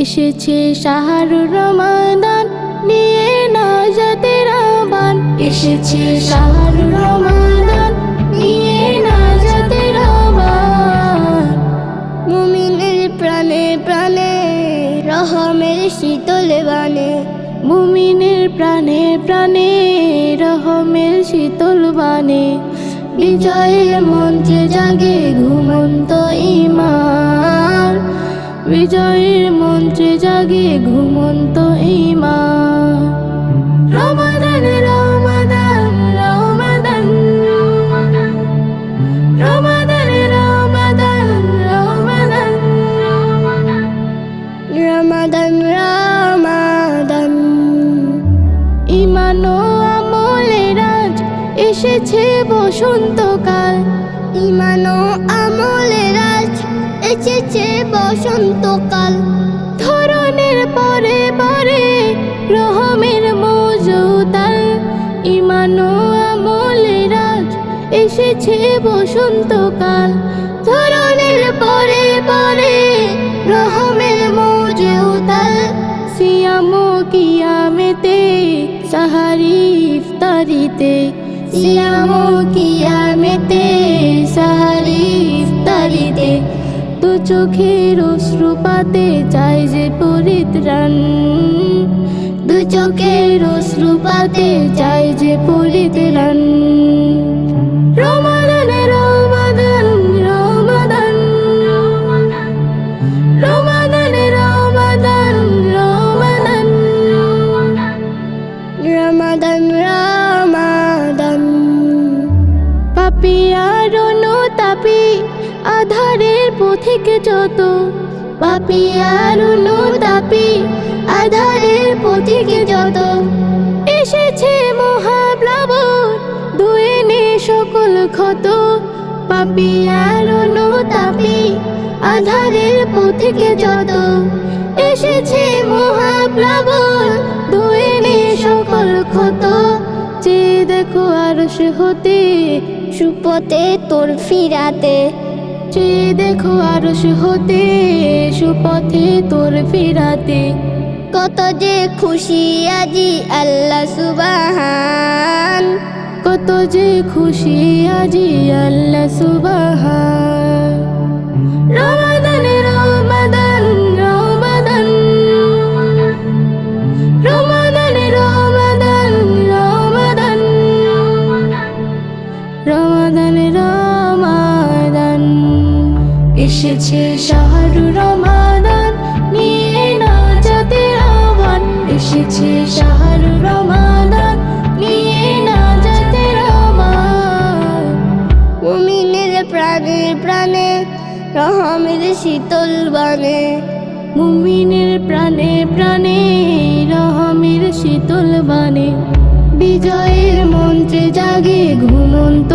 এসেছে শাহরুর রমাদান নিয়ে নাজাতের আহ্বান। এসেছে শাহরুর রমাদান নিয়ে নাজাতের আহ্বান। মুমিনের প্রাণে প্রাণে রহমের শীতল বানে। মুমিনের প্রাণে প্রাণে রহমের শীতল বানে। বিজয়ের মঞ্চে জাগে ঘুমন্ত ঈমান। বিজয়ের মঞ্চে জাগে ঘুমন্ত ঈমান। রমাদান রমাদান রমাদান রমাদান রমাদান রমাদান রমাদান রমাদান ঈমান ও আমলের আজ এসেছে বসন্তকাল। ঈমান ও আমলের আজ এসেছে বসন্তকাল। ধরনের পরে পরে রহমের মৌজুদাল। ঈমান ও আমলের আজ এসেছে বসন্তকাল। ধরনের পরে পরে রহমের মৌজুদাল। সিয়াম ও কিয়ামেতে সাহারি ইফতারিতে। সিয়াম ও কিয়ামেতে সাহারি ইফতারিতে। দু চোখের অশ্রুপাতে চাই যে পরিত্রাণ। দু চোখের অশ্রুপাতে চাই যে পরিত্রাণ। রমাদান রমাদান রমাদান রমাদান রমাদান রমাদান রমাদান রমাদান পাপী আর অনুতাপী আধারের পথিক যত। পাপী আর অনুতাপী আধারের পথিক যত। এসেছে মহাপ্লাবন ধুয়ে নে সকল ক্ষত। পাপী আর অনুতাপী আধারের পথিক যত। এসেছে মহাপ্লাবন ধুয়ে নে সকল ক্ষত। যে দেখো আরশ হতে সুপথে তোর ফিরাতে। যে দেখো আরশ হতে সুপথে তোর ফিরাতে। কত যে খুশি আজি আল্লাহ সুবহান। কত যে খুশি আজি আল্লাহ সুবহান। রমাদান রমাদান রমাদান রমাদান রমাদান রমাদান রমাদান রমাদান এসেছে শাহরুর রমাদান নিয়ে নাজাতের আহ্বান। এসেছে শাহরুর রমাদান নিয়ে নাজাতের আহ্বান। মুমিনের প্রাণে প্রাণে রহমের শীতল বানে। মুমিনের প্রাণে প্রাণে রহমের শীতল বানে। বিজয়ের মঞ্চে জাগে ঘুমন্ত